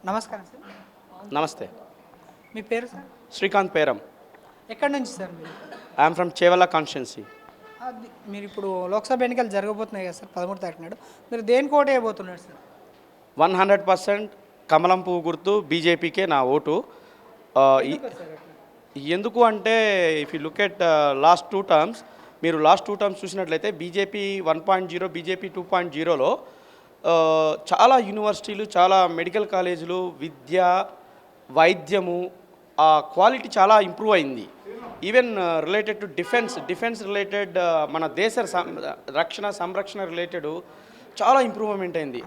నమస్కారం సార్. నమస్తే. మీ పేరు సార్? శ్రీకాంత్ పేరం. ఎక్కడి నుంచి సార్ మీరు? I'm from Chevella constituency. మీరు ఇప్పుడు లోక్సభ ఎన్నికలు జరగబోతున్నాయి కదా సార్, 13 తారీఖు నాడు. మీరు దేనికి ఓటు వేయబోతున్నారు సార్? 100% కమలం పువ్వు గుర్తు, బీజేపీకే నా ఓటు. ఎందుకు అంటే if you look at last 2 terms, మీరు లాస్ట్ 2 టర్మ్స్ చూసినట్లయితే బీజేపీ 1.0, బీజేపీ 2.0లో చాలా యూనివర్సిటీలు, చాలా మెడికల్ కాలేజీలు, విద్య, వైద్యము క్వాలిటీ చాలా ఇంప్రూవ్ అయింది. Even related to defence related మన దేశ సంరక్షణ రిలేటెడ్ చాలా ఇంప్రూవ్మెంట్ అయింది.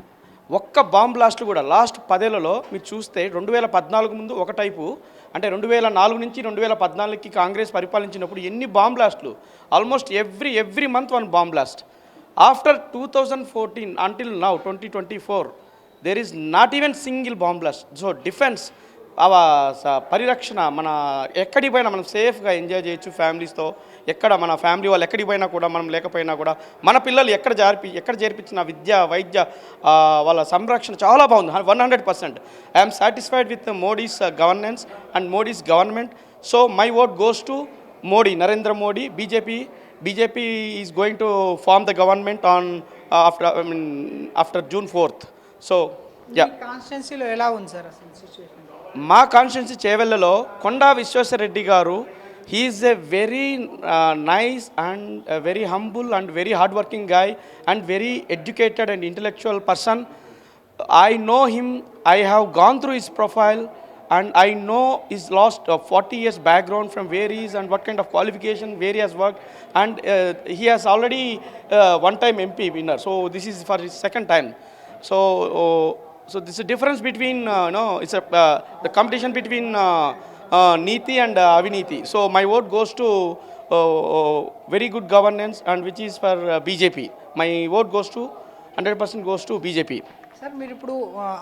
ఒక్క బాంబ్ బ్లాస్ట్ కూడా లాస్ట్ 10 ఏళ్లలో మీరు చూస్తే 2014 ముందు ఒక టైపు, అంటే 2004 నుంచి 2014కి కాంగ్రెస్ పరిపాలించినప్పుడు ఎన్ని బాంబ్ బ్లాస్ట్లు, almost every month 1 bomb blast. After 2014 until now 2024 there is not even single bomb blast. So defence పరిరక్షణ మన ఎక్కడికి పోయినా మనం సేఫ్గా ఎంజాయ్ చేయొచ్చు ఫ్యామిలీస్తో. ఎక్కడ మన ఫ్యామిలీ వాళ్ళు ఎక్కడికి పోయినా కూడా, మనం లేకపోయినా కూడా మన పిల్లలు ఎక్కడ చేర్పించిన విద్య, వైద్య వాళ్ళ సంరక్షణ చాలా బాగుంది. 100%. I'm satisfied with Modi's governance and Modi's government. So my vote goes to Modi, Narendra Modi. BJP is going to form the government on after June 4th. So yeah. కాన్స్టిట్యున్సీలో ఎలా ఉంది సార్ అసలు సిచ్యువేషన్? మా కాన్స్టిట్యున్సీ చేవెళ్ళలో కొండా విశ్వేశ్వరరెడ్డి గారు, he is a very nice and a very humble and very hardworking guy and very educated and intellectual person. I know him, I have gone through his profile and I know his last 40 years background, from where he is and what kind of qualification, where he has worked, and he has already one time MP winner, so this is for his second time. So this is a difference between it's the competition between Neeti and Aviniti. So my vote goes to very good governance and which is for BJP. My vote goes to 100% goes to BJP. Sir మీరు ఇప్పుడు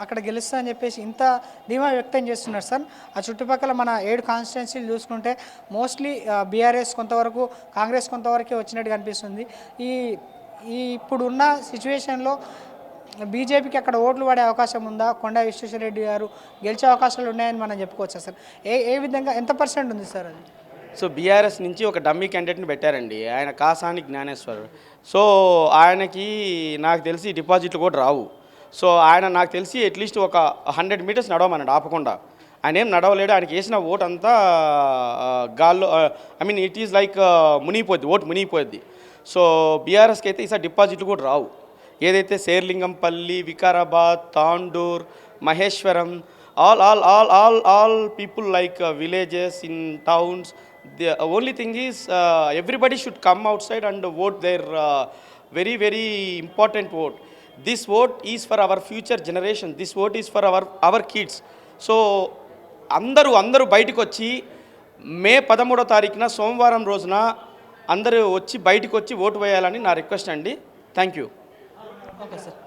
అక్కడ గెలుస్తా అని చెప్పేసి ఇంత ధీమా వ్యక్తం చేస్తున్నారు సార్. ఆ చుట్టుపక్కల మన 7 కాన్స్టిట్యున్సీలు చూసుకుంటే మోస్ట్లీ బీఆర్ఎస్ కొంతవరకు, కాంగ్రెస్ కొంతవరకే వచ్చినట్టు కనిపిస్తుంది. ఈ ఇప్పుడున్న సిచ్యువేషన్లో బీజేపీకి అక్కడ ఓట్లు పడే అవకాశం ఉందా? కొండా విశ్వేశ్వరరెడ్డి గారు గెలిచే అవకాశాలు ఉన్నాయని మనం చెప్పుకోవచ్చా సార్? ఏ విధంగా, ఎంత పర్సెంట్ ఉంది సార్ అది? సో బీఆర్ఎస్ నుంచి ఒక డమ్మీ క్యాండిడేట్ని పెట్టారండి, ఆయన కాసాని జ్ఞానేశ్వర్. సో ఆయనకి నాకు తెలిసి డిపాజిట్లు కూడా రావు. సో ఆయన నాకు తెలిసి అట్లీస్ట్ ఒక 100 మీటర్స్ నడవమన్నాడు ఆపకుండా. ఆయన ఏం నడవలేడు. ఆయనకి వేసిన ఓట్ అంతా గాల్లో, ఇట్ ఈజ్ లైక్ ఓటు మునిగిపోద్ది. సో బీఆర్ఎస్కి అయితే ఈసారి డిపాజిట్లు కూడా రావు. ఏదైతే Serilingampally, Vikarabad, Tandur, Maheshwaram, all people like villages in towns, the only thing is everybody should come outside and vote their very important vote. This vote is for our future generation. This vote is for our kids. So అందరూ బయటకు వచ్చి మే 13వ తారీఖున సోమవారం రోజున అందరూ వచ్చి బయటకు వచ్చి ఓటు వేయాలని నా రిక్వెస్ట్ అండి. Thank you. Okay sir.